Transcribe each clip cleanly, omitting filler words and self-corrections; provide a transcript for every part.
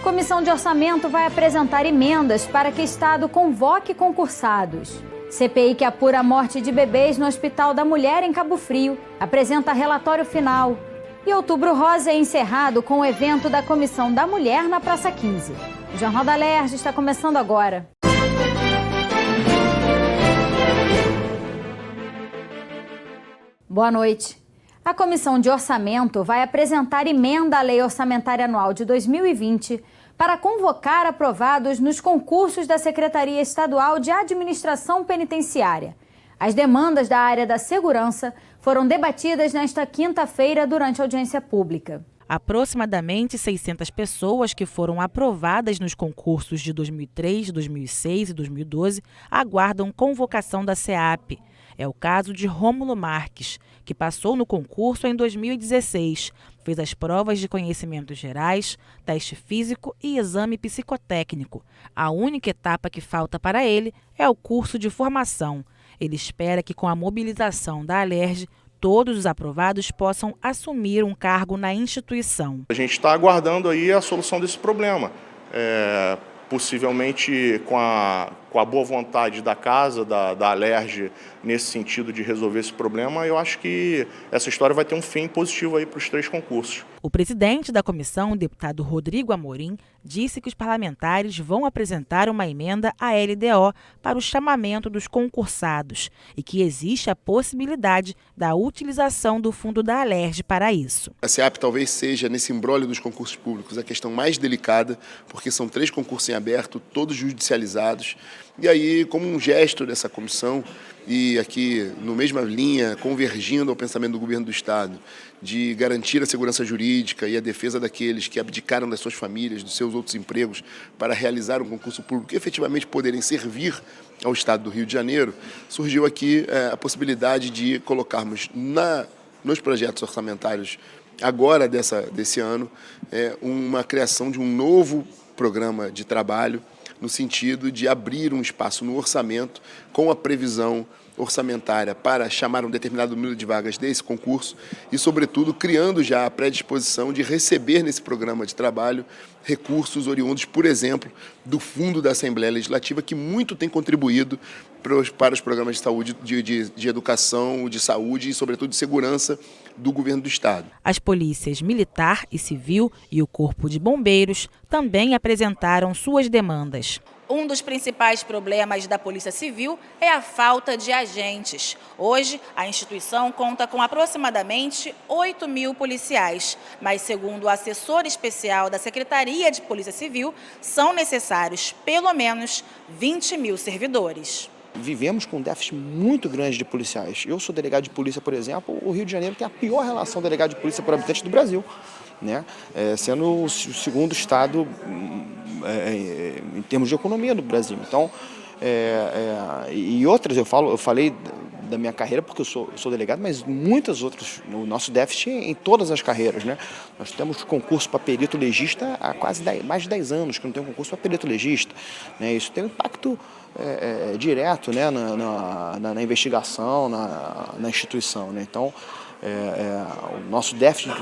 Comissão de Orçamento vai apresentar emendas para que Estado convoque concursados. CPI que apura a morte de bebês no Hospital da Mulher em Cabo Frio apresenta relatório final. E Outubro Rosa é encerrado com o evento da Comissão da Mulher na Praça 15. O Jornal da Alerj está começando agora. Boa noite. A Comissão de Orçamento vai apresentar emenda à Lei Orçamentária Anual de 2020 para convocar aprovados nos concursos da Secretaria Estadual de Administração Penitenciária. As demandas da área da segurança foram debatidas nesta quinta-feira durante a audiência pública. Aproximadamente 600 pessoas que foram aprovadas nos concursos de 2003, 2006 e 2012 aguardam convocação da SEAP. É o caso de Rômulo Marques, que passou no concurso em 2016, fez as provas de conhecimentos gerais, teste físico e exame psicotécnico. A única etapa que falta para ele é o curso de formação. Ele espera que com a mobilização da Alerj, todos os aprovados possam assumir um cargo na instituição. A gente está aguardando aí a solução desse problema. Possivelmente com a boa vontade da casa, da Alerj, nesse sentido de resolver esse problema, eu acho que essa história vai ter um fim positivo aí para os 3 concursos. O presidente da comissão, o deputado Rodrigo Amorim, disse que os parlamentares vão apresentar uma emenda à LDO para o chamamento dos concursados e que existe a possibilidade da utilização do fundo da Alerj para isso. A SEAP talvez seja, nesse imbróglio dos concursos públicos, a questão mais delicada, porque são 3 concursos em aberto, todos judicializados. E aí, como um gesto dessa comissão, e aqui, no mesma linha, convergindo ao pensamento do governo do Estado, de garantir a segurança jurídica e a defesa daqueles que abdicaram das suas famílias, dos seus outros empregos, para realizar um concurso público e efetivamente poderem servir ao Estado do Rio de Janeiro, surgiu aqui a possibilidade de colocarmos nos projetos orçamentários, agora desse ano, uma criação de um novo programa de trabalho, no sentido de abrir um espaço no orçamento com a previsão orçamentária para chamar um determinado número de vagas desse concurso e, sobretudo, criando já a predisposição de receber nesse programa de trabalho recursos oriundos, por exemplo, do Fundo da Assembleia Legislativa, que muito tem contribuído para os programas de saúde, de educação, de saúde e, sobretudo, de segurança do governo do Estado. As polícias militar e civil e o Corpo de Bombeiros também apresentaram suas demandas. Um dos principais problemas da Polícia Civil é a falta de agentes. Hoje, a instituição conta com aproximadamente 8.000 policiais, mas, segundo o assessor especial da Secretaria de Polícia Civil, são necessários pelo menos 20.000 servidores. Vivemos com um déficit muito grande de policiais. Eu sou delegado de polícia, por exemplo, o Rio de Janeiro tem a pior relação delegado de polícia por habitante do Brasil, né? Sendo o segundo estado em termos de economia do Brasil. Então, e outras, eu falei da minha carreira porque eu sou delegado, mas muitas outras, o nosso déficit em todas as carreiras, né? Nós temos concurso para perito legista há mais de 10 anos que não tem um concurso para perito legista, né? Isso tem um impacto direto, né, na investigação, na instituição, né? Então, o nosso déficit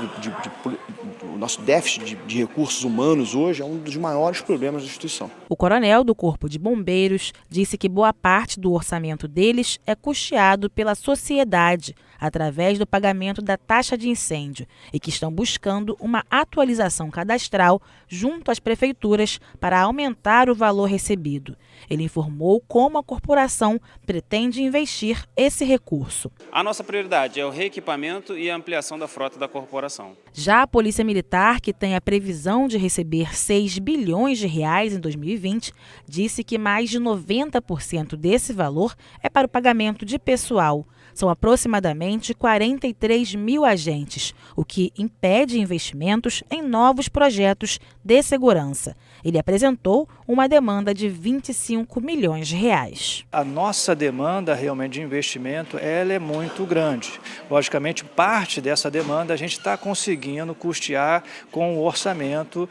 de recursos humanos hoje é um dos maiores problemas da instituição. O coronel do Corpo de Bombeiros disse que boa parte do orçamento deles é custeado pela sociedade através do pagamento da taxa de incêndio e que estão buscando uma atualização cadastral junto às prefeituras para aumentar o valor recebido. Ele informou como a corporação pretende investir esse recurso. A nossa prioridade é o reequipamento e a ampliação da frota da corporação. Já a Polícia Militar, que tem a previsão de receber 6 bilhões de reais em 2020, disse que mais de 90% desse valor é para o pagamento de pessoal. São aproximadamente 43 mil agentes, o que impede investimentos em novos projetos de segurança. Ele apresentou uma demanda de 25 milhões de reais. A nossa demanda realmente de investimento ela é muito grande. Logicamente, parte dessa demanda a gente está conseguindo custear com o orçamento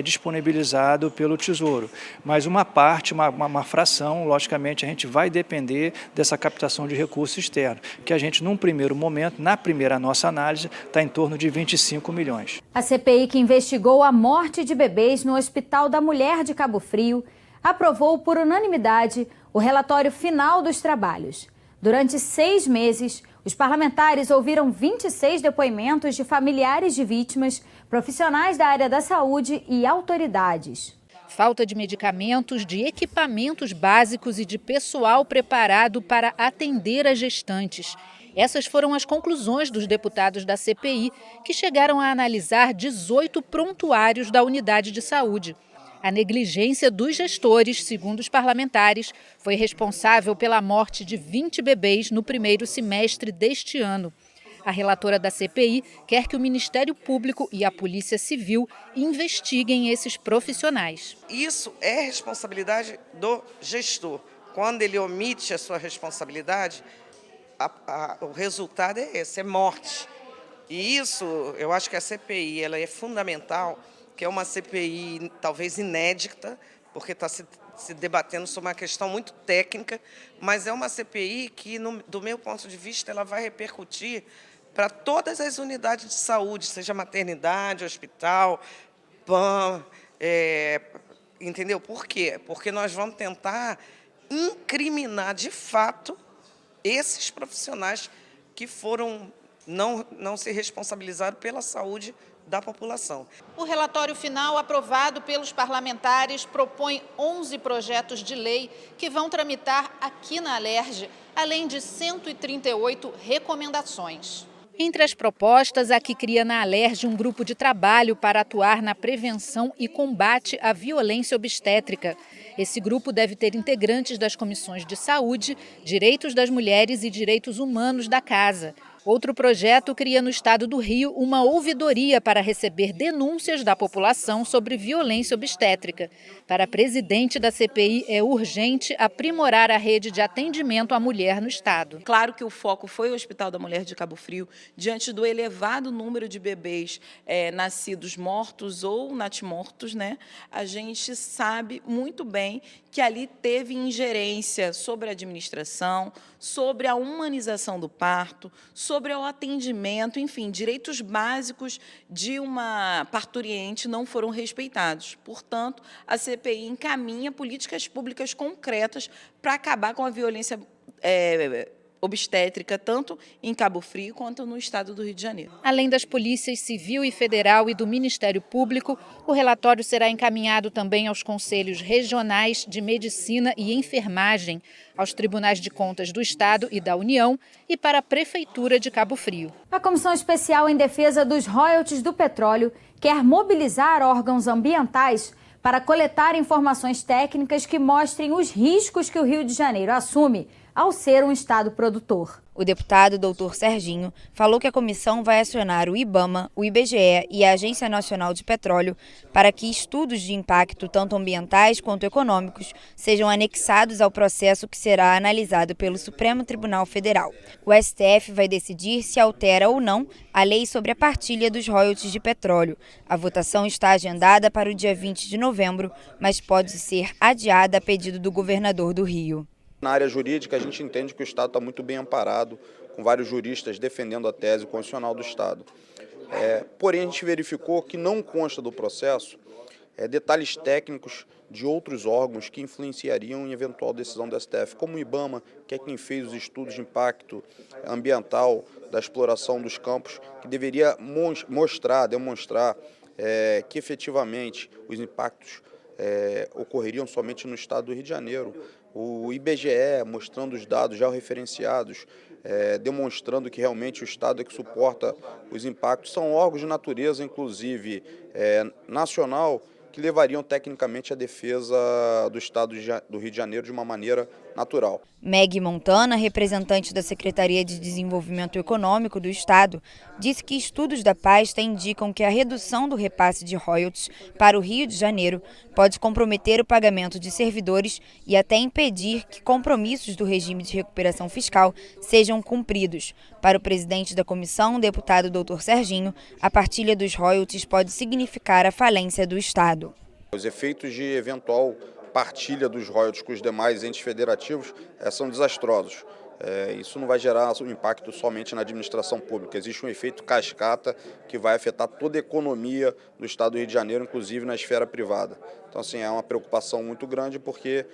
disponibilizado pelo Tesouro. Mas uma parte, uma fração, logicamente, a gente vai depender dessa captação de recursos externos, que a gente, num primeiro primeiro momento, na primeira nossa análise, está em torno de 25 milhões. A CPI que investigou a morte de bebês no Hospital da Mulher de Cabo Frio aprovou por unanimidade o relatório final dos trabalhos. Durante 6 meses, os parlamentares ouviram 26 depoimentos de familiares de vítimas, profissionais da área da saúde e autoridades. Falta de medicamentos, de equipamentos básicos e de pessoal preparado para atender as gestantes. Essas foram as conclusões dos deputados da CPI, que chegaram a analisar 18 prontuários da unidade de saúde. A negligência dos gestores, segundo os parlamentares, foi responsável pela morte de 20 bebês no primeiro semestre deste ano. A relatora da CPI quer que o Ministério Público e a Polícia Civil investiguem esses profissionais. Isso é responsabilidade do gestor. Quando ele omite a sua responsabilidade, o resultado é esse, é morte. E isso, eu acho que a CPI ela é fundamental, que é uma CPI talvez inédita, porque está se debatendo sobre uma questão muito técnica, mas é uma CPI que, do meu ponto de vista, ela vai repercutir para todas as unidades de saúde, seja maternidade, hospital, PAN, entendeu? Por quê? Porque nós vamos tentar incriminar, de fato, esses profissionais que não se responsabilizaram pela saúde da população. O relatório final aprovado pelos parlamentares propõe 11 projetos de lei que vão tramitar aqui na Alerj, além de 138 recomendações. Entre as propostas, a que cria na Alerj um grupo de trabalho para atuar na prevenção e combate à violência obstétrica. Esse grupo deve ter integrantes das comissões de saúde, direitos das mulheres e direitos humanos da casa. Outro projeto cria no estado do Rio uma ouvidoria para receber denúncias da população sobre violência obstétrica. Para a presidente da CPI, é urgente aprimorar a rede de atendimento à mulher no estado. Claro que o foco foi o Hospital da Mulher de Cabo Frio, diante do elevado número de bebês nascidos mortos ou natimortos, né? A gente sabe muito bem que ali teve ingerência sobre a administração, sobre a humanização do parto, sobre o atendimento, enfim, direitos básicos de uma parturiente não foram respeitados. Portanto, a CPI encaminha políticas públicas concretas para acabar com a violência obstétrica, tanto em Cabo Frio quanto no estado do Rio de Janeiro. Além das polícias civil e federal e do Ministério Público, o relatório será encaminhado também aos conselhos regionais de medicina e enfermagem, aos tribunais de contas do estado e da União e para a Prefeitura de Cabo Frio. A Comissão Especial em Defesa dos Royalties do Petróleo quer mobilizar órgãos ambientais para coletar informações técnicas que mostrem os riscos que o Rio de Janeiro assume ao ser um estado produtor. O deputado Dr. Serginho falou que a comissão vai acionar o IBAMA, o IBGE e a Agência Nacional de Petróleo para que estudos de impacto, tanto ambientais quanto econômicos, sejam anexados ao processo que será analisado pelo Supremo Tribunal Federal. O STF vai decidir se altera ou não a lei sobre a partilha dos royalties de petróleo. A votação está agendada para o dia 20 de novembro, mas pode ser adiada a pedido do governador do Rio. Na área jurídica, a gente entende que o Estado está muito bem amparado, com vários juristas defendendo a tese constitucional do Estado. Porém, a gente verificou que não consta do processo detalhes técnicos de outros órgãos que influenciariam em eventual decisão do STF, como o IBAMA, que é quem fez os estudos de impacto ambiental da exploração dos campos, que deveria demonstrar que efetivamente os impactos ocorreriam somente no estado do Rio de Janeiro. O IBGE mostrando os dados já referenciados, demonstrando que realmente o Estado é que suporta os impactos. São órgãos de natureza, inclusive, nacional, que levariam tecnicamente a defesa do Estado do Rio de Janeiro de uma maneira natural. Meg Montana, representante da Secretaria de Desenvolvimento Econômico do Estado, disse que estudos da pasta indicam que a redução do repasse de royalties para o Rio de Janeiro pode comprometer o pagamento de servidores e até impedir que compromissos do regime de recuperação fiscal sejam cumpridos. Para o presidente da comissão, o deputado Dr. Serginho, a partilha dos royalties pode significar a falência do Estado. Os efeitos de eventual partilha dos royalties com os demais entes federativos são desastrosos. Isso não vai gerar um impacto somente na administração pública, existe um efeito cascata que vai afetar toda a economia do estado do Rio de Janeiro, inclusive na esfera privada. Então, assim, é uma preocupação muito grande porque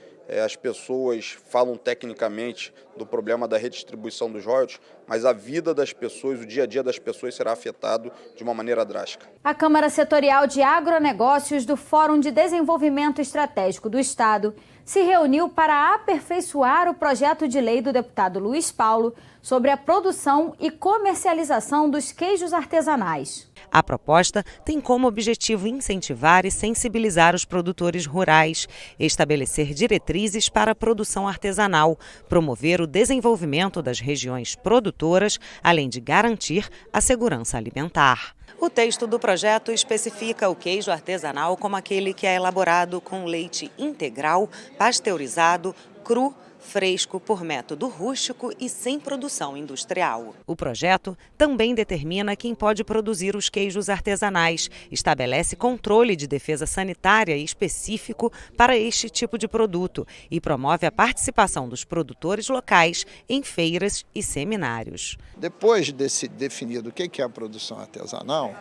as pessoas falam tecnicamente do problema da redistribuição dos royalties, mas a vida das pessoas, o dia a dia das pessoas será afetado de uma maneira drástica. A Câmara Setorial de Agronegócios do Fórum de Desenvolvimento Estratégico do Estado se reuniu para aperfeiçoar o projeto de lei do deputado Luiz Paulo sobre a produção e comercialização dos queijos artesanais. A proposta tem como objetivo incentivar e sensibilizar os produtores rurais, estabelecer diretrizes para a produção artesanal, promover o desenvolvimento das regiões produtoras, além de garantir a segurança alimentar. O texto do projeto especifica o queijo artesanal como aquele que é elaborado com leite integral, pasteurizado, cru, fresco por método rústico e sem produção industrial. O projeto também determina quem pode produzir os queijos artesanais, estabelece controle de defesa sanitária específico para este tipo de produto e promove a participação dos produtores locais em feiras e seminários. Depois de definido o que é a produção artesanal,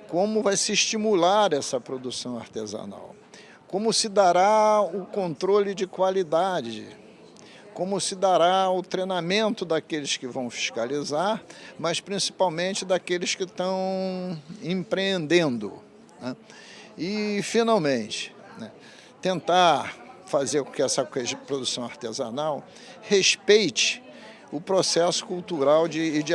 como vai se estimular essa produção artesanal? Como se dará o controle de qualidade? Como se dará o treinamento daqueles que vão fiscalizar, mas principalmente daqueles que estão empreendendo, né? E, finalmente, né, tentar fazer com que essa produção artesanal respeite o processo cultural de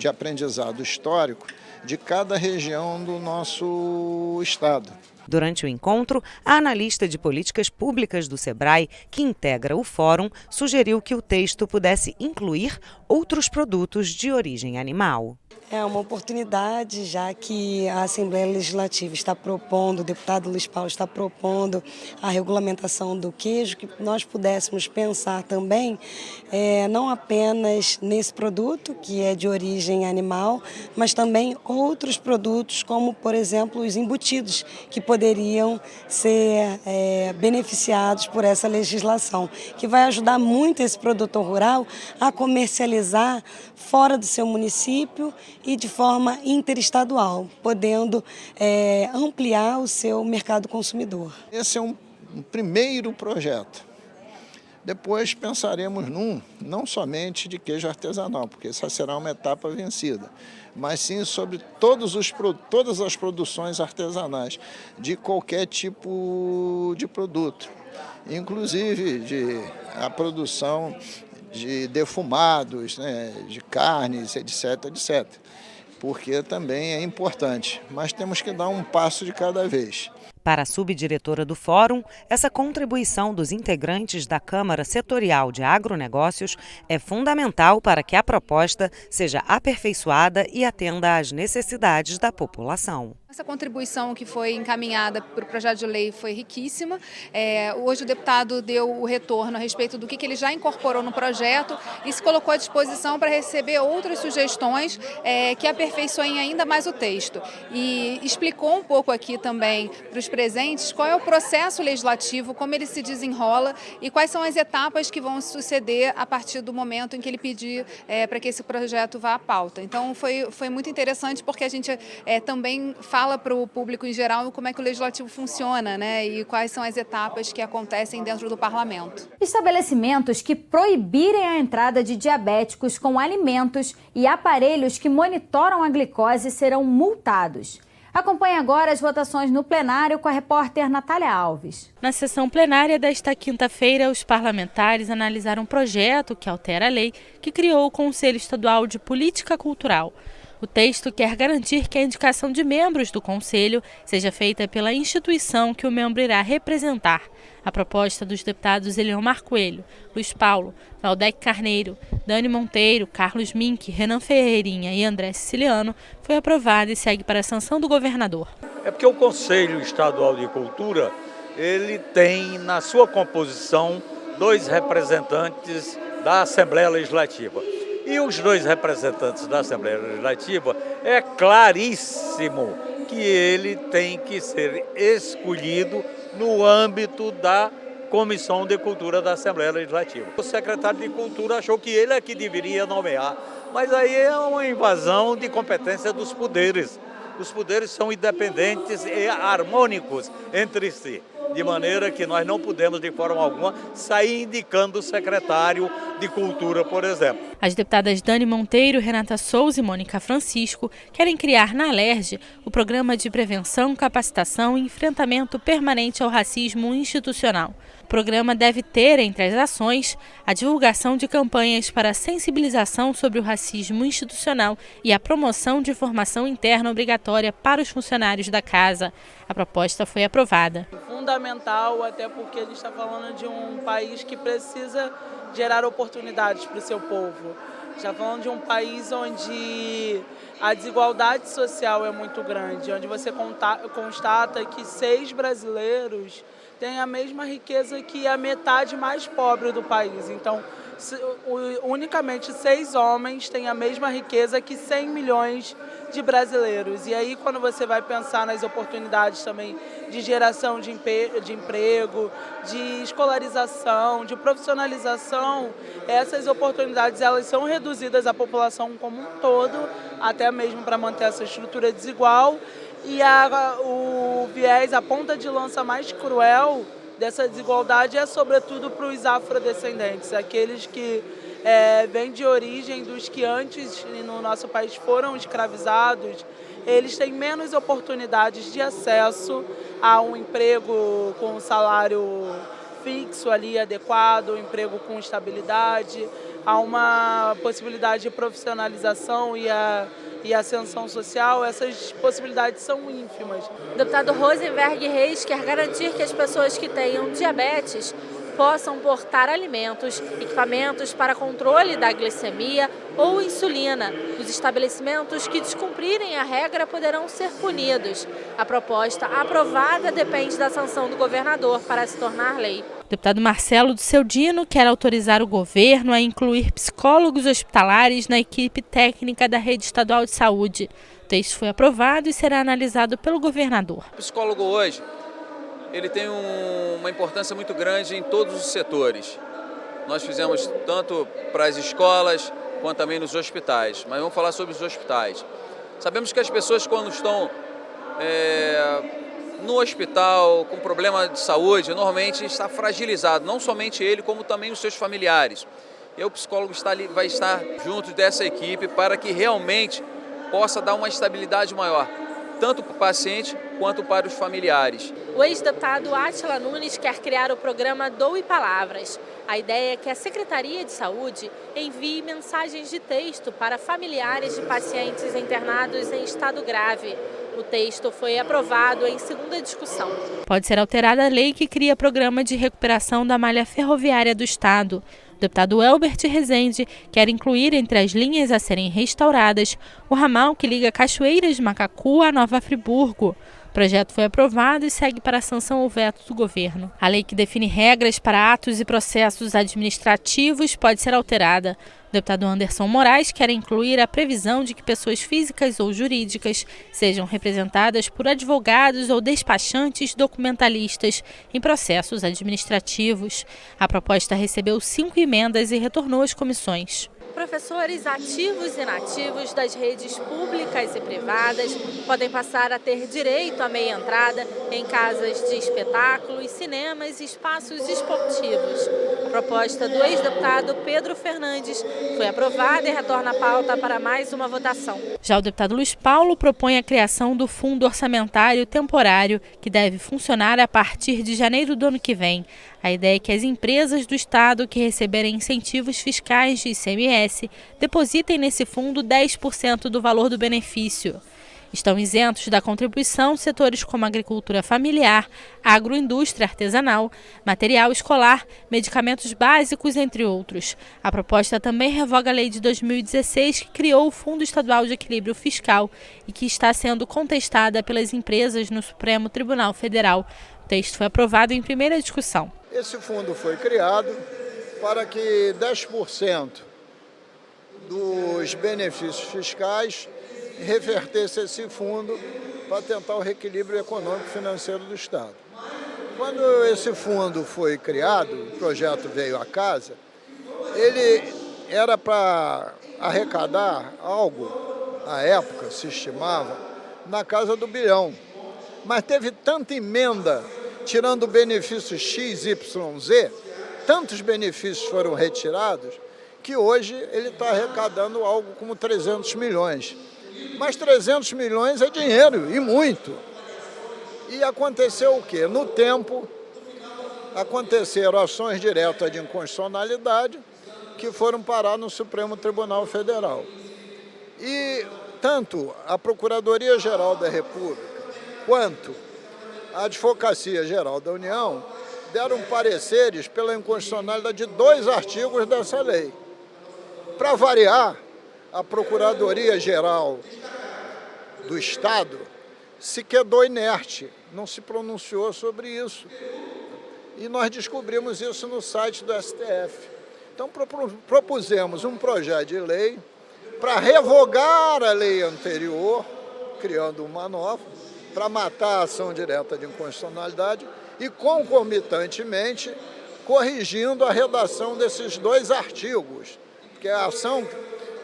aprendizado histórico de cada região do nosso estado. Durante o encontro, a analista de políticas públicas do SEBRAE, que integra o fórum, sugeriu que o texto pudesse incluir outros produtos de origem animal. É uma oportunidade, já que a Assembleia Legislativa está propondo, o deputado Luiz Paulo está propondo a regulamentação do queijo, que nós pudéssemos pensar também, não apenas nesse produto, que é de origem animal, mas também outros produtos, como, por exemplo, os embutidos, que poderiam ser beneficiados por essa legislação, que vai ajudar muito esse produtor rural a comercializar fora do seu município e de forma interestadual, podendo ampliar o seu mercado consumidor. Esse é um primeiro projeto. Depois pensaremos não somente de queijo artesanal, porque essa será uma etapa vencida, mas sim sobre todas as produções artesanais, de qualquer tipo de produto, inclusive a produção de defumados, né, de carnes, etc., etc., porque também é importante, mas temos que dar um passo de cada vez. Para a subdiretora do Fórum, essa contribuição dos integrantes da Câmara Setorial de Agronegócios é fundamental para que a proposta seja aperfeiçoada e atenda às necessidades da população. Essa contribuição que foi encaminhada para o projeto de lei foi riquíssima. Hoje o deputado deu o retorno a respeito do que ele já incorporou no projeto e se colocou à disposição para receber outras sugestões que aperfeiçoem ainda mais o texto. E explicou um pouco aqui também para os presentes qual é o processo legislativo, como ele se desenrola e quais são as etapas que vão suceder a partir do momento em que ele pedir para que esse projeto vá à pauta. Então foi muito interessante porque a gente também fala para o público em geral como é que o legislativo funciona, né, e quais são as etapas que acontecem dentro do parlamento. Estabelecimentos que proibirem a entrada de diabéticos com alimentos e aparelhos que monitoram a glicose serão multados. Acompanhe agora as votações no plenário com a repórter Natália Alves. Na sessão plenária desta quinta-feira, os parlamentares analisaram um projeto que altera a lei que criou o Conselho Estadual de Política Cultural. O texto quer garantir que a indicação de membros do Conselho seja feita pela instituição que o membro irá representar. A proposta dos deputados Eliomar Coelho, Luiz Paulo, Valdec Carneiro, Dani Monteiro, Carlos Mink, Renan Ferreirinha e André Siciliano foi aprovada e segue para a sanção do governador. É porque o Conselho Estadual de Cultura, ele tem na sua composição 2 representantes da Assembleia Legislativa. E os 2 representantes da Assembleia Legislativa, é claríssimo que ele tem que ser escolhido no âmbito da Comissão de Cultura da Assembleia Legislativa. O secretário de Cultura achou que ele é que deveria nomear, mas aí é uma invasão de competência dos poderes. Os poderes são independentes e harmônicos entre si, de maneira que nós não podemos, de forma alguma, sair indicando o secretário de Cultura, por exemplo. As deputadas Dani Monteiro, Renata Souza e Mônica Francisco querem criar na Alerj o programa de prevenção, capacitação e enfrentamento permanente ao racismo institucional. O programa deve ter, entre as ações, a divulgação de campanhas para sensibilização sobre o racismo institucional e a promoção de formação interna obrigatória para os funcionários da casa. A proposta foi aprovada. Fundamental, até porque a gente está falando de um país que precisa gerar oportunidades para o seu povo. Está falando de um país onde a desigualdade social é muito grande, onde você constata que 6 brasileiros têm a mesma riqueza que a metade mais pobre do país. Então, unicamente 6 homens têm a mesma riqueza que 100 milhões de brasileiros. E aí, quando você vai pensar nas oportunidades também de geração de emprego, de escolarização, de profissionalização, essas oportunidades elas são reduzidas à população como um todo, até mesmo para manter essa estrutura desigual. E o viés, a ponta de lança mais cruel dessa desigualdade é sobretudo para os afrodescendentes, aqueles que vêm de origem dos que antes no nosso país foram escravizados. Eles têm menos oportunidades de acesso a um emprego com um salário fixo ali adequado, um emprego com estabilidade, a uma possibilidade de profissionalização e ascensão social. Essas possibilidades são ínfimas. O deputado Rosenberg Reis quer garantir que as pessoas que tenham diabetes possam portar alimentos, equipamentos para controle da glicemia ou insulina. Os estabelecimentos que descumprirem a regra poderão ser punidos. A proposta aprovada depende da sanção do governador para se tornar lei. O deputado Marcelo do Seudino quer autorizar o governo a incluir psicólogos hospitalares na equipe técnica da rede estadual de saúde. O texto foi aprovado e será analisado pelo governador. O psicólogo hoje ele tem uma importância muito grande em todos os setores. Nós fizemos tanto para as escolas quanto também nos hospitais, mas vamos falar sobre os hospitais. Sabemos que as pessoas quando estão no hospital com problema de saúde, normalmente está fragilizado, não somente ele, como também os seus familiares. E o psicólogo vai estar junto dessa equipe para que realmente possa dar uma estabilidade maior, tanto para o paciente quanto para os familiares. O ex-deputado Átila Nunes quer criar o programa Doe Palavras. A ideia é que a Secretaria de Saúde envie mensagens de texto para familiares de pacientes internados em estado grave. O texto foi aprovado em segunda discussão. Pode ser alterada a lei que cria programa de recuperação da malha ferroviária do Estado. O deputado Elbert Rezende quer incluir entre as linhas a serem restauradas o ramal que liga Cachoeiras de Macacu a Nova Friburgo. O projeto foi aprovado e segue para a sanção ou veto do governo. A lei que define regras para atos e processos administrativos pode ser alterada. O deputado Anderson Moraes quer incluir a previsão de que pessoas físicas ou jurídicas sejam representadas por advogados ou despachantes documentalistas em processos administrativos. A proposta recebeu 5 emendas e retornou às comissões. Professores ativos e inativos das redes públicas e privadas podem passar a ter direito à meia entrada em casas de espetáculos, cinemas e espaços esportivos. A proposta do ex-deputado Pedro Fernandes foi aprovada e retorna à pauta para mais uma votação. Já o deputado Luiz Paulo propõe a criação do Fundo Orçamentário Temporário, que deve funcionar a partir de janeiro do ano que vem. A ideia é que as empresas do Estado que receberem incentivos fiscais de ICMS depositem nesse fundo 10% do valor do benefício. Estão isentos da contribuição setores como agricultura familiar, agroindústria artesanal, material escolar, medicamentos básicos, entre outros. A proposta também revoga a lei de 2016 que criou o Fundo Estadual de Equilíbrio Fiscal e que está sendo contestada pelas empresas no Supremo Tribunal Federal. O texto foi aprovado em primeira discussão. Esse fundo foi criado para que 10% dos benefícios fiscais revertesse esse fundo para tentar o reequilíbrio econômico e financeiro do Estado. Quando esse fundo foi criado, o projeto veio à casa, ele era para arrecadar algo, à época se estimava, na casa do bilhão. Mas teve tanta emenda, tirando o benefício XYZ, tantos benefícios foram retirados, que hoje ele está arrecadando algo como 300 milhões. Mas 300 milhões é dinheiro, e muito. E aconteceu o quê? No tempo, aconteceram ações diretas de inconstitucionalidade que foram parar no Supremo Tribunal Federal. E tanto a Procuradoria-Geral da República quanto a Advocacia-Geral da União deram pareceres pela inconstitucionalidade de 2 artigos dessa lei. Para variar, a Procuradoria-Geral do Estado se quedou inerte, não se pronunciou sobre isso. E nós descobrimos isso no site do STF. Então propusemos um projeto de lei para revogar a lei anterior, criando uma nova, para matar a ação direta de inconstitucionalidade e, concomitantemente, corrigindo a redação desses 2 artigos, porque a ação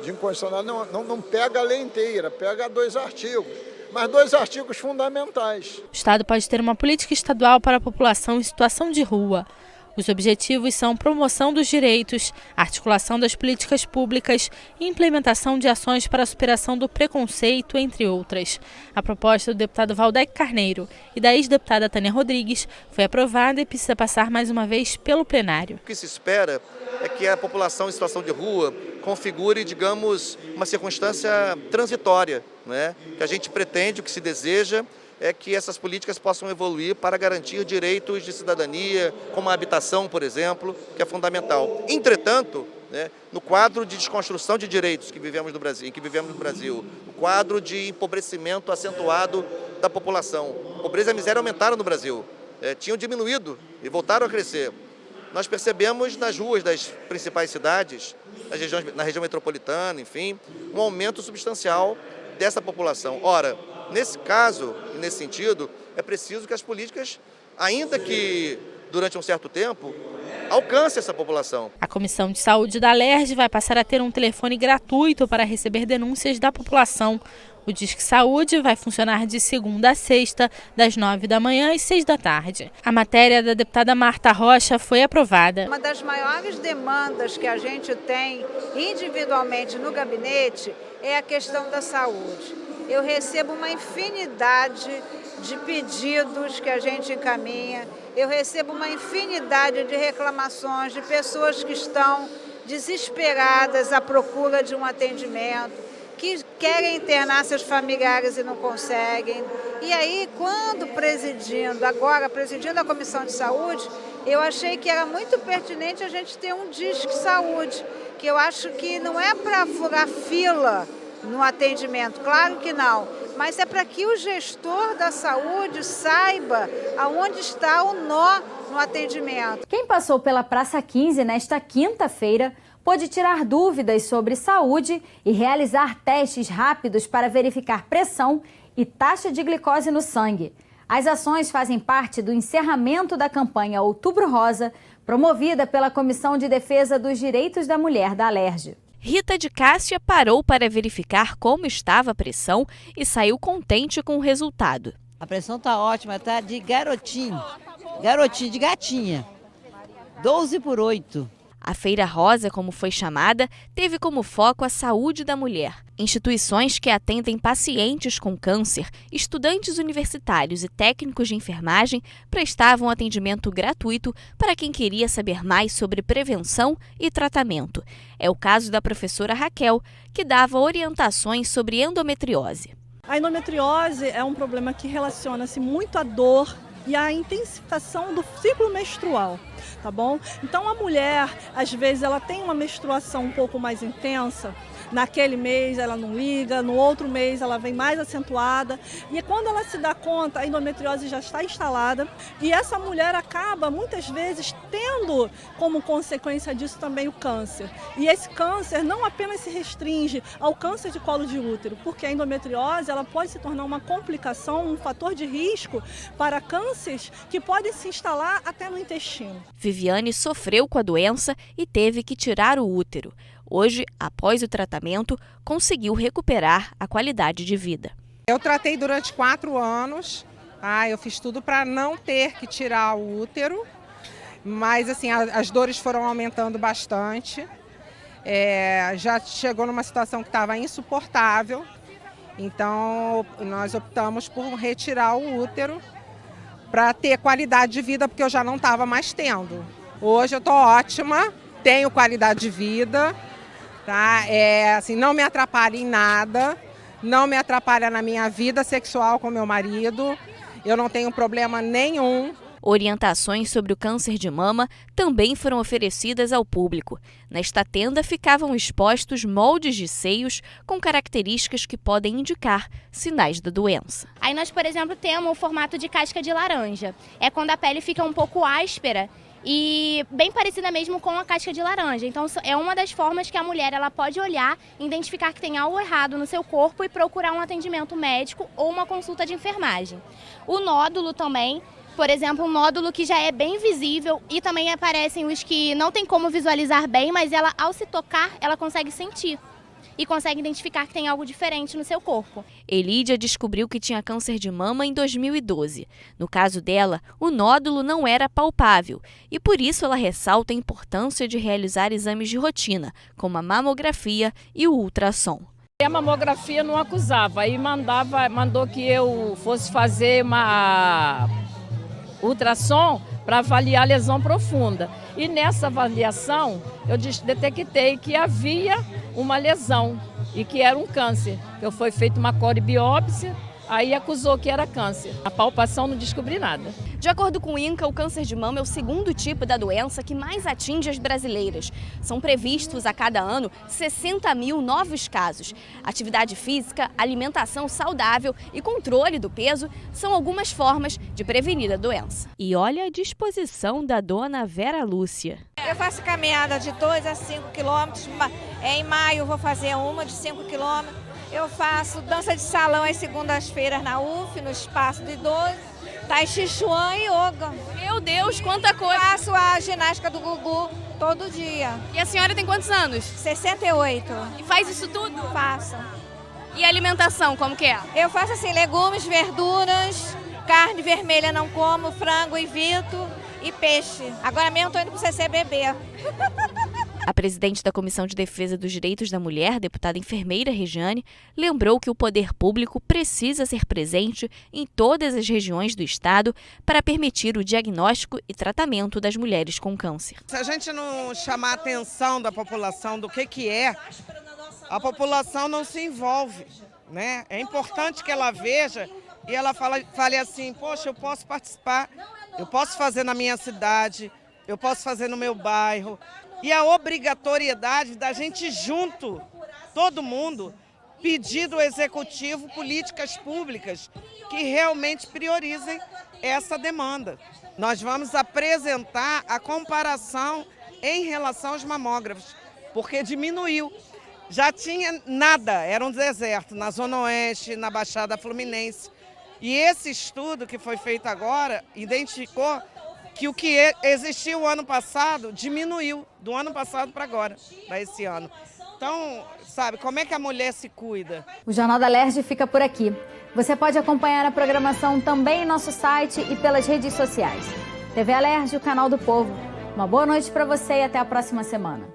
de inconstitucionalidade não pega a lei inteira, pega 2 artigos, mas 2 artigos fundamentais. O Estado pode ter uma política estadual para a população em situação de rua. Os objetivos são promoção dos direitos, articulação das políticas públicas e implementação de ações para a superação do preconceito, entre outras. A proposta do deputado Valdec Carneiro e da ex-deputada Tânia Rodrigues foi aprovada e precisa passar mais uma vez pelo plenário. O que se espera é que a população em situação de rua configure, digamos, uma circunstância transitória, né? Que a gente pretende, o que se deseja, é que essas políticas possam evoluir para garantir direitos de cidadania, como a habitação, por exemplo, que é fundamental. Entretanto, né, no quadro de desconstrução de direitos em que vivemos no Brasil, o quadro de empobrecimento acentuado da população, pobreza e miséria aumentaram no Brasil, tinham diminuído e voltaram a crescer. Nós percebemos nas ruas das principais cidades, na região metropolitana, enfim, um aumento substancial dessa população. Ora, nesse caso e nesse sentido, é preciso que as políticas, ainda que durante um certo tempo, alcancem essa população. A Comissão de Saúde da Alerj vai passar a ter um telefone gratuito para receber denúncias da população. O Disque Saúde vai funcionar de segunda a sexta, das 9 da manhã às 6 da tarde. A matéria da deputada Marta Rocha foi aprovada. Uma das maiores demandas que a gente tem individualmente no gabinete é a questão da saúde. Eu recebo uma infinidade de pedidos que a gente encaminha, eu recebo uma infinidade de reclamações de pessoas que estão desesperadas à procura de um atendimento, que querem internar seus familiares e não conseguem. E aí, quando presidindo a Comissão de Saúde, eu achei que era muito pertinente a gente ter um Disque Saúde, que eu acho que não é para furar fila no atendimento, claro que não, mas é para que o gestor da saúde saiba aonde está o nó no atendimento. Quem passou pela Praça 15 nesta quinta-feira pôde tirar dúvidas sobre saúde e realizar testes rápidos para verificar pressão e taxa de glicose no sangue. As ações fazem parte do encerramento da campanha Outubro Rosa, promovida pela Comissão de Defesa dos Direitos da Mulher da Alerj. Rita de Cássia parou para verificar como estava a pressão e saiu contente com o resultado. A pressão está ótima, está de garotinho, de gatinha, 12/8. A Feira Rosa, como foi chamada, teve como foco a saúde da mulher. Instituições que atendem pacientes com câncer, estudantes universitários e técnicos de enfermagem prestavam atendimento gratuito para quem queria saber mais sobre prevenção e tratamento. É o caso da professora Raquel, que dava orientações sobre endometriose. A endometriose é um problema que relaciona-se muito à dor e à intensificação do ciclo menstrual, tá bom? Então a mulher, às vezes, ela tem uma menstruação um pouco mais intensa, naquele mês ela não liga, no outro mês ela vem mais acentuada. E quando ela se dá conta, a endometriose já está instalada. E essa mulher acaba, muitas vezes, tendo como consequência disso também o câncer. E esse câncer não apenas se restringe ao câncer de colo de útero, porque a endometriose ela pode se tornar uma complicação, um fator de risco para cânceres que podem se instalar até no intestino. Viviane sofreu com a doença e teve que tirar o útero. Hoje, após o tratamento, conseguiu recuperar a qualidade de vida. Eu tratei durante 4 anos, eu fiz tudo para não ter que tirar o útero, mas assim, as dores foram aumentando bastante. Já chegou numa situação que estava insuportável, então nós optamos por retirar o útero para ter qualidade de vida, porque eu já não estava mais tendo. Hoje eu estou ótima, tenho qualidade de vida, tá? Assim, não me atrapalha em nada, não me atrapalha na minha vida sexual com meu marido, eu não tenho problema nenhum. Orientações sobre o câncer de mama também foram oferecidas ao público. Nesta tenda ficavam expostos moldes de seios com características que podem indicar sinais da doença. Aí nós, por exemplo, temos o formato de casca de laranja. É quando a pele fica um pouco áspera e bem parecida mesmo com a casca de laranja. Então é uma das formas que a mulher ela pode olhar, identificar que tem algo errado no seu corpo e procurar um atendimento médico ou uma consulta de enfermagem. O nódulo também, por exemplo, um nódulo que já é bem visível e também aparecem os que não tem como visualizar bem, mas ela, ao se tocar, ela consegue sentir e consegue identificar que tem algo diferente no seu corpo. Elídia descobriu que tinha câncer de mama em 2012. No caso dela, o nódulo não era palpável e por isso ela ressalta a importância de realizar exames de rotina, como a mamografia e o ultrassom. A mamografia não acusava, aí mandou que eu fosse fazer uma ultrassom para avaliar a lesão profunda. E nessa avaliação eu detectei que havia uma lesão e que era um câncer. Foi feita uma coribiópsia, aí acusou que era câncer. A palpação não descobri nada. De acordo com o INCA, o câncer de mama é o segundo tipo da doença que mais atinge as brasileiras. São previstos a cada ano 60 mil novos casos. Atividade física, alimentação saudável e controle do peso são algumas formas de prevenir a doença. E olha a disposição da dona Vera Lúcia. Eu faço caminhada de 2 a 5 quilômetros. Em maio eu vou fazer uma de 5 quilômetros. Eu faço dança de salão às segundas-feiras na UF, no espaço de idoso, tai chi chuan e yoga. Meu Deus, quanta coisa! Faço a ginástica do Gugu todo dia. E a senhora tem quantos anos? 68. E faz isso tudo? Faço. E a alimentação, como que é? Eu faço assim, legumes, verduras, carne vermelha não como, frango, evito e peixe. Agora mesmo estou indo para o CCBB. A presidente da Comissão de Defesa dos Direitos da Mulher, deputada enfermeira Regiane, lembrou que o poder público precisa ser presente em todas as regiões do estado para permitir o diagnóstico e tratamento das mulheres com câncer. Se a gente não chamar a atenção da população do que é, a população não se envolve, né? É importante que ela veja e ela fale assim, poxa, eu posso participar, eu posso fazer na minha cidade, eu posso fazer no meu bairro. E a obrigatoriedade da gente junto, todo mundo, pedir do Executivo políticas públicas que realmente priorizem essa demanda. Nós vamos apresentar a comparação em relação aos mamógrafos, porque diminuiu. Já tinha nada, era um deserto na Zona Oeste, na Baixada Fluminense. E esse estudo que foi feito agora identificou que o que existia o ano passado diminuiu, do ano passado para agora, para esse ano. Então, sabe, como é que a mulher se cuida? O Jornal da Alerj fica por aqui. Você pode acompanhar a programação também em nosso site e pelas redes sociais. TV Alerj, o canal do povo. Uma boa noite para você e até a próxima semana.